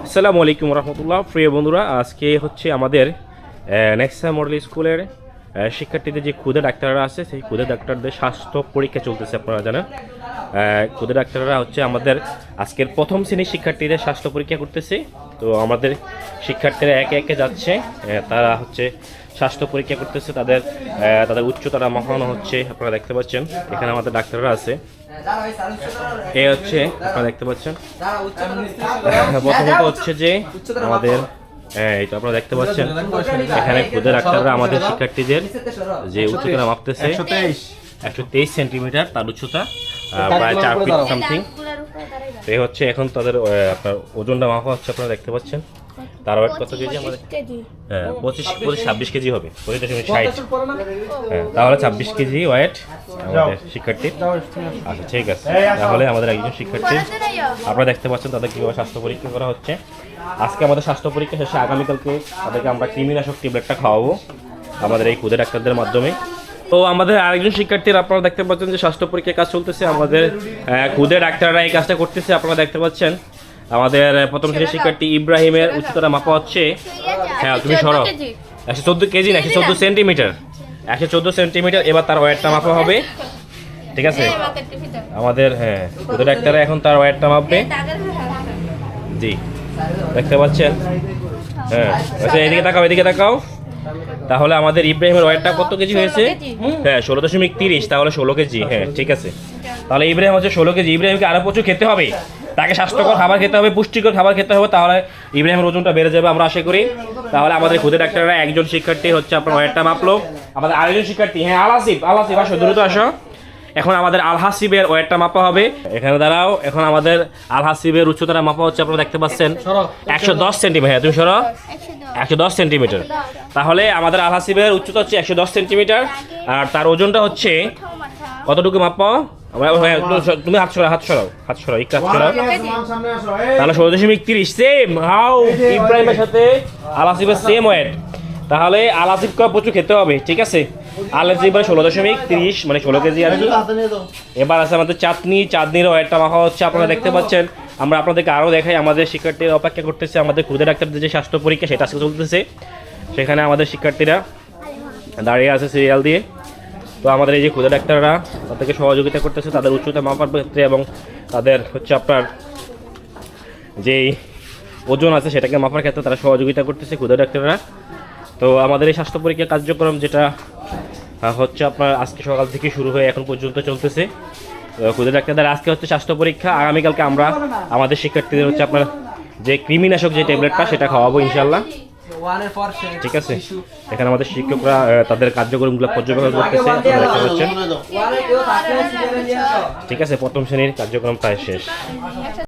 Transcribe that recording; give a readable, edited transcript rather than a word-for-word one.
আসসালামু আলাইকুম রহমতুল্লাহ। প্রিয় বন্ধুরা, আজকে হচ্ছে আমাদের নেক্সা মডেল স্কুলের শিক্ষার্থীদের যে ক্ষুদে ডাক্তাররা আছে সেই ক্ষুদে ডাক্তারদের স্বাস্থ্য পরীক্ষা চলতেছে। আপনারা জানেন ক্ষুদে ডাক্তাররা হচ্ছে আমাদের আজকের প্রথম শ্রেণীর শিক্ষার্থীদের স্বাস্থ্য পরীক্ষা করতেছে। তো আমাদের শিক্ষার্থীরা একে একে যাচ্ছে, তারা হচ্ছে স্বাস্থ্য পরীক্ষা করতেছে, তাদের উচ্চতাটা মাপানো হচ্ছে। আপনারা দেখতে পাচ্ছেন এখানে আমাদের ডাক্তাররা আছে। এ হচ্ছে আপনারা দেখতে পাচ্ছেন প্রথমত হচ্ছে যে আমাদের এই তো আপনারা দেখতে পাচ্ছেন এখানে ক্ষুদে ডাক্তাররা আমাদের শিক্ষার্থীদের যে উচ্চতা মাপতেছে 123 সেন্টিমিটার তার উচ্চতা, প্রায় 4 ফিট সামথিং। তো এই হচ্ছে এখন তাদের আপনার ওজনটা মাপা হচ্ছে। আপনারা দেখতে পাচ্ছেন তার ওয়েট কত কেজি আমাদের? 26 কেজি হবে, 25.60। তাহলে 26 কেজি ওয়েট আমাদের শিক্ষার্থীর। আচ্ছা ঠিক আছে, তাহলে আমাদের একজন শিক্ষার্থী আপনারা দেখতে পাচ্ছেন তাদের কীভাবে স্বাস্থ্য পরীক্ষা করা হচ্ছে। আজকে আমাদের স্বাস্থ্য পরীক্ষা শেষে আগামীকালকে তাদেরকে আমরা কৃমিনাশক ট্যাবলেটটা খাওয়াবো আমাদের এই ক্ষুদে ডাক্তারদের মাধ্যমে। তো আমাদের আরেকজন শিক্ষার্থীর আপনারা দেখতে পাচ্ছেন যে স্বাস্থ্য পরীক্ষার কাজ চলতেছে। আমাদের ক্ষুদে ডাক্তাররা এই কাজটা করতেছে। আপনারা দেখতে পাচ্ছেন আমাদের প্রথম শ্রেণীর শিক্ষার্থী ইব্রাহিমের উচ্চতাটা মাপা হচ্ছে, হ্যাঁ তুমি সরো, 114 কেজি না 114 সেন্টিমিটার, 114 সেন্টিমিটার। এবার তার ওয়েটটা মাপা হবে, ঠিক আছে? আমাদের ক্ষুদে ডাক্তাররা এখন তার ওয়েটটা মাপবে। জি দেখতে পাচ্ছেন, আচ্ছা এদিকে তাকাও, এদিকে তাকাও। তাহলে আমাদের ইব্রাহিমের ওয়েটটা কত কেজি হয়েছে? 16.30, তাহলে 16 কেজি। হ্যাঁ ঠিক আছে, তাহলে ইব্রাহিম হচ্ছে 16 কেজি। ইব্রাহিমকে আরো প্রচুর খেতে হবে, তাকে স্বাস্থ্যকর খাবার খেতে হবে, পুষ্টিকর খাবার খেতে হবে, তাহলে ইব্রাহিমের ওজনটা বেড়ে যাবে আমরা আশা করি। তাহলে আমাদের ক্ষুদে ডাক্তাররা একজন শিক্ষার্থী হচ্ছে আপনার ওয়েটটা মাপলো। আমাদের আরেকজন শিক্ষার্থী আল হাসিব আসো, দ্রুত আসো। এখন আমাদের আল হাসিবের ওয়েটটা মাপা হবে। এখানে দাঁড়াও, এখন আমাদের আল হাসিবের উচ্চতাটা মাপা হচ্ছে। আপনারা দেখতে পাচ্ছেন 110 সেন্টিমিটার। হ্যাঁ তুমি সরো, 110 সেন্টিমিটার। তাহলে আমাদের আল হাসিবের উচ্চতা হচ্ছে 110 সেন্টিমিটার, আর তার ওজনটা হচ্ছে কতটুকু মাপা? তুমি হাত সরাও, একটু হাত সরাও। তাহলে 16.30 সেম। হাউ ইব্রাহিমের সাথে আল হাসিবের সেম ওয়েট। তাহলে আল হাসিবকে প্রচুর খেতে হবে, ঠিক আছে? আল হাসিবের 16.30 মানে 16 কেজি আর কি। এবার আছে আমাদের চাঁদনির ওয়েটটা মাপা হচ্ছে। আপনারা দেখতে পাচ্ছেন, আমরা আপনাদেরকে আরও দেখাই। আমাদের শিক্ষার্থীরা অপেক্ষা করতেছে আমাদের ক্ষুদে ডাক্তারদের যে স্বাস্থ্য পরীক্ষা সেটা আজকে চলতেছে। সেখানে আমাদের শিক্ষার্থীরা দাঁড়িয়ে আছে সিরিয়াল দিয়ে। তো আমাদের এই যে ক্ষুদে ডাক্তাররা তাদেরকে সহযোগিতা করতেছে তাদের উচ্চতা মাপার ক্ষেত্রে, এবং তাদের হচ্ছে আপনার যেই ওজন আছে সেটাকে মাপার ক্ষেত্রে তারা সহযোগিতা করতেছে ক্ষুদে ডাক্তাররা। তো আমাদের এই স্বাস্থ্য পরীক্ষা কার্যক্রম যেটা হচ্ছে আপনার আজকে সকাল থেকে শুরু হয়ে এখন পর্যন্ত চলতেছে। ক্ষুদে ডাক্তারদের আজকে হচ্ছে স্বাস্থ্য পরীক্ষা, আগামীকালকে আমরা আমাদের শিক্ষার্থীদের হচ্ছে আপনার যে কৃমিনাশক যে ট্যাবলেটটা সেটা খাওয়াবো ইনশাল্লাহ, ঠিক আছে? এখানে আমাদের শিক্ষকরা তাদের কার্যক্রমগুলো পর্যবেক্ষণ করতেছে, আপনারা দেখতে পাচ্ছেন, ঠিক আছে? প্রথম শ্রেণীর কার্যক্রম প্রায় শেষ।